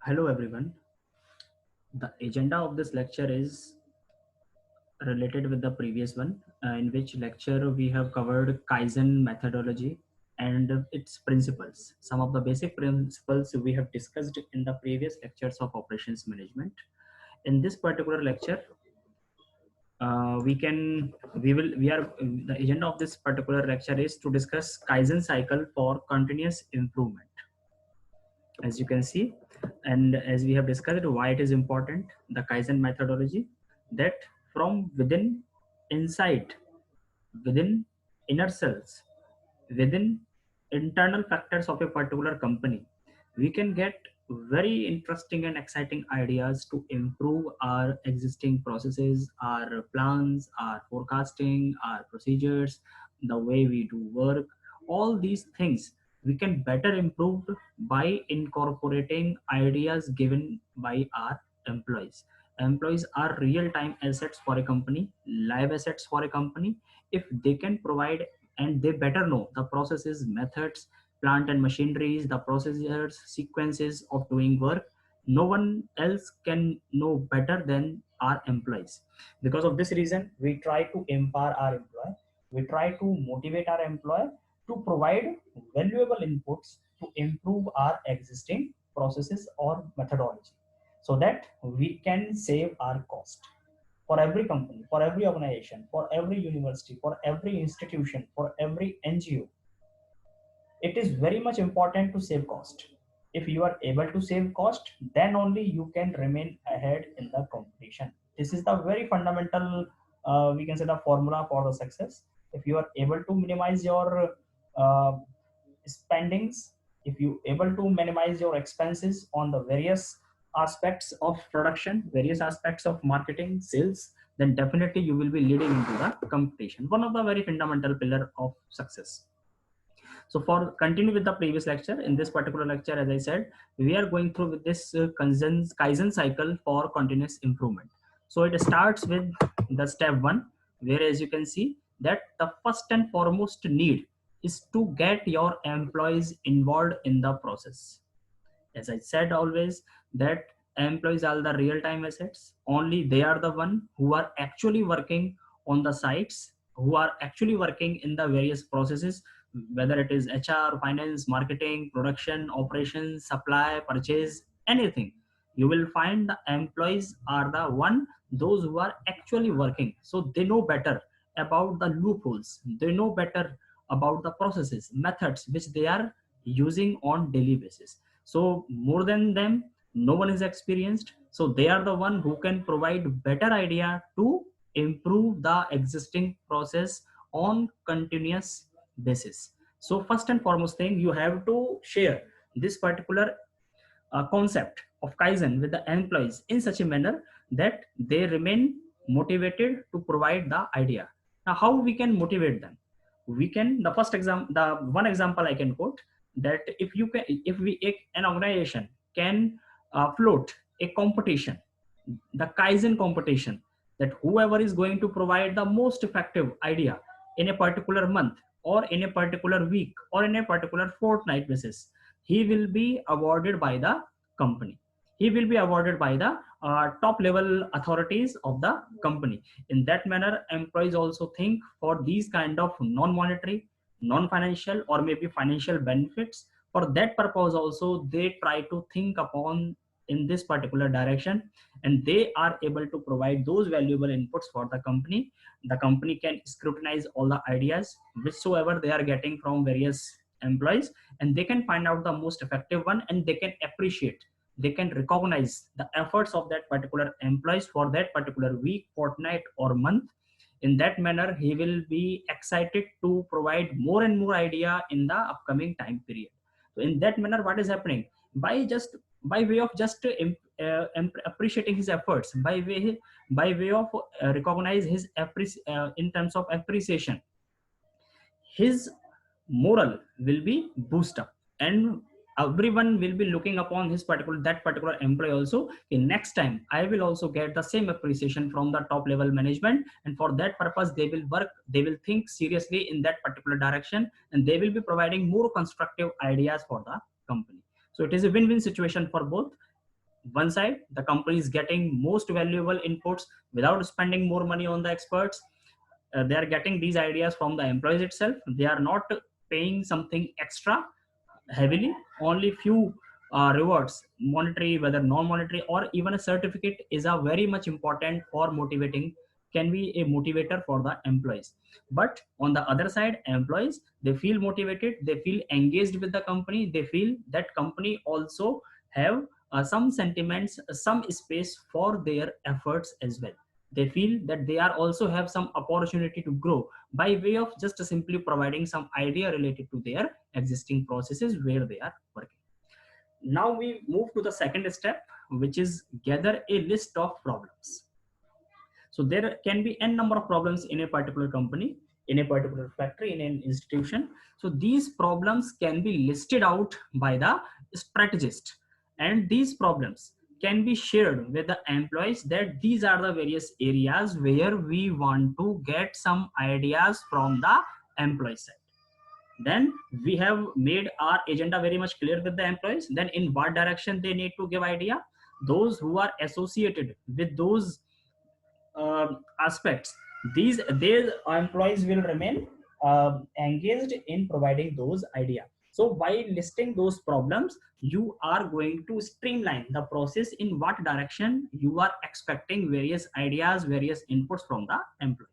Hello everyone. The agenda of this lecture is related with the previous one, in which lecture we have covered Kaizen methodology and its principles. Some of the basic principles we have discussed in the previous lectures of operations management. In this particular lecture, we are the agenda of this particular lecture is to discuss Kaizen cycle for continuous improvement. As you can see, and as we have discussed why it is important, the Kaizen methodology, that from within, inside, within inner cells, within internal factors of a particular company, we can get very interesting and exciting ideas to improve our existing processes, our plans, our forecasting, our procedures, the way we do work. All these things we can better improve by incorporating ideas given by our employees. Employees are real time assets for a company, live assets for a company. If they can provide, and they better know the processes, methods, plant and machineries, the procedures, sequences of doing work, no one else can know better than our employees. Because of this reason, we try to empower our employee, we try to motivate our employee to provide valuable inputs to improve our existing processes or methodology, so that we can save our cost. For every company, for every organization, for every university, for every institution, for every NGO, it is very much important to save cost. If you are able to save cost, then only you can remain ahead in the competition. This is the very fundamental, we can say, the formula for the success. If you are able to minimize your uh, spendings, if you able to minimize your expenses on the various aspects of production, various aspects of marketing, sales, then definitely you will be leading into the competition. One of the very fundamental pillar of success. So for continue with the previous lecture, in this particular lecture, as I said, we are going through with this Kaizen cycle for continuous improvement. So it starts with the step one, where as you can see that the first and foremost need is to get your employees involved in the process. As I said always, that employees are the real time assets. Only they are the one who are actually working on the sites, who are actually working in the various processes, whether it is HR, finance, marketing, production, operations, supply, purchase, anything. You will find the employees are the one, those who are actually working, so they know better about the loopholes, they know better about the processes, methods which they are using on daily basis. So more than them, no one is experienced, so they are the one who can provide better idea to improve the existing process on continuous basis. So first and foremost thing, you have to share this particular concept of Kaizen with the employees in such a manner that they remain motivated to provide the idea. Now, how we can motivate them? We can, the first example, the one example I can quote, that if you can, if we, if an organization can float a competition, the Kaizen competition, that whoever is going to provide the most effective idea in a particular month or in a particular week or in a particular fortnight basis, he will be awarded by the company. He will be awarded by the top level authorities of the company. In that manner, employees also think for these kind of non-monetary, non-financial, or maybe financial benefits. For that purpose also, they try to think upon in this particular direction, and they are able to provide those valuable inputs for the company. The company can scrutinize all the ideas whichsoever they are getting from various employees, and they can find out the most effective one, and they can appreciate, they can recognize the efforts of that particular employees for that particular week, fortnight, or month. In that manner, he will be excited to provide more and more idea in the upcoming time period. So in that manner, what is happening, by just by way of just appreciating his efforts, by way of recognize his in terms of appreciation, his moral will be boosted up, and everyone will be looking upon his particular, that particular employee also, in next time I will also get the same appreciation from the top level management, and for that purpose they will work, they will think seriously in that particular direction, and they will be providing more constructive ideas for the company. So it is a win-win situation for both. one side, the company is getting most valuable inputs without spending more money on the experts. They are getting these ideas from the employees itself. They are not paying something extra heavily. Only few rewards, monetary, whether non-monetary, or even a certificate is a very much important for motivating, can be a motivator for the employees. But on the other side, employees, they feel motivated, they feel engaged with the company, they feel that company also have some sentiments, some space for their efforts as well. They feel that they are also have some opportunity to grow by way of just simply providing some idea related to their existing processes where they are working. Now we move to the second step, which is gather a list of problems. So there can be n number of problems in a particular company, in a particular factory, in an institution. So these problems can be listed out by the strategist, and these problems can be shared with the employees that these are the various areas where we want to get some ideas from the employee side. Then we have made our agenda very much clear with the employees. Then in what direction they need to give idea, those who are associated with those aspects, these employees will remain engaged in providing those ideas. So by listing those problems, you are going to streamline the process in what direction you are expecting various ideas, various inputs from the employee.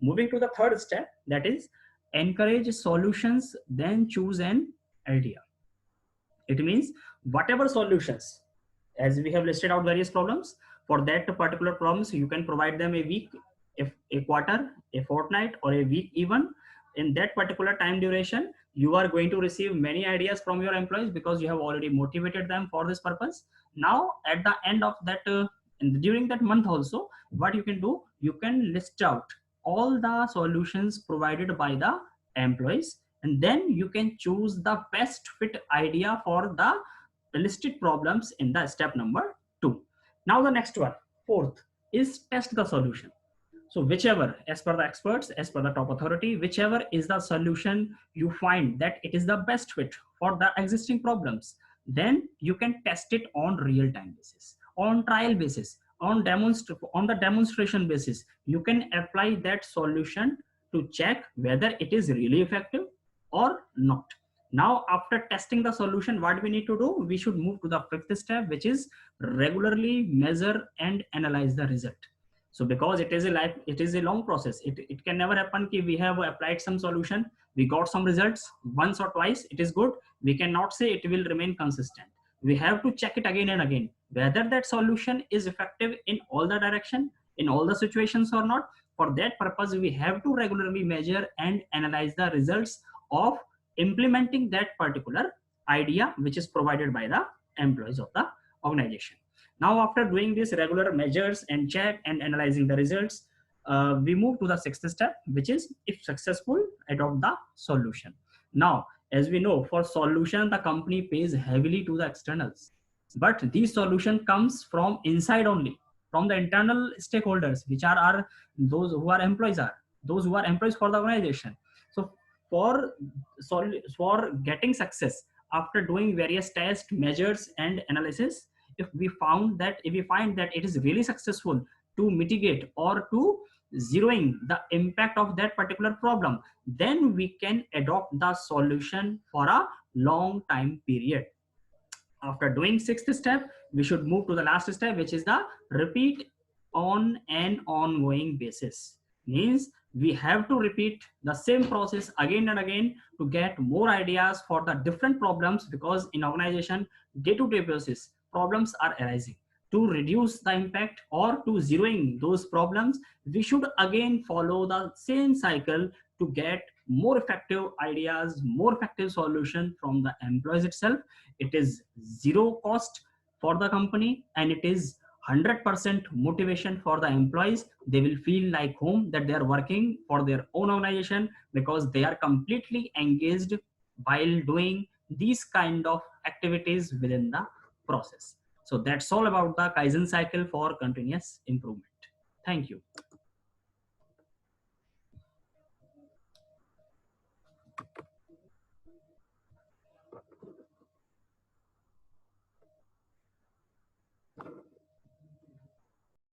Moving to the third step, that is encourage solutions, then choose an idea. It means whatever solutions, as we have listed out various problems, for that particular problems you can provide them a week, if a quarter, a fortnight, or a week. Even in that particular time duration, you are going to receive many ideas from your employees because you have already motivated them for this purpose. Now at the end of that during that month also, what you can do, you can list out all the solutions provided by the employees, and then you can choose the best fit idea for the listed problems in the step number 2. Now the next one, fourth, is test the solution. So whichever, as per the experts, as per the top authority, whichever is the solution you find that it is the best fit for the existing problems, then you can test it on real time basis, on trial basis, on the demonstration basis. You can apply that solution to check whether it is really effective or not. Now after testing the solution, what we need to do, we should move to the fifth step, which is regularly measure and analyze the result. So because it is a long process, it can never happen ki we have applied some solution, we got some results once or twice, it is good, we cannot say it will remain consistent. We have to check it again and again whether that solution is effective in all the direction, in all the situations or not. For that purpose, we have to regularly measure and analyze the results of implementing that particular idea which is provided by the employees of the organization. Now after doing this regular measures and check and analyzing the results, we move to the sixth step, which is, if successful, adopt the solution. Now as we know, for solution the company pays heavily to the externals, but this solution comes from inside only, from the internal stakeholders, which are those who are employees, are those who are employees for the organization. So for getting success, after doing various tests, measures, and analysis, if we find that it is really successful to mitigate or to zeroing the impact of that particular problem, then we can adopt the solution for a long time period. After doing sixth step, we should move to the last step, which is the repeat on an ongoing basis. Means we have to repeat the same process again and again to get more ideas for the different problems, because in organization day-to-day basis problems are arising. To reduce the impact or to zeroing those problems, we should again follow the same cycle to get more effective ideas, more effective solution from the employees itself. It is zero cost for the company, and it is 100% motivation for the employees. They will feel like home, that they are working for their own organization because they are completely engaged while doing these kind of activities within the process. So that's all about the Kaizen cycle for continuous improvement. Thank you.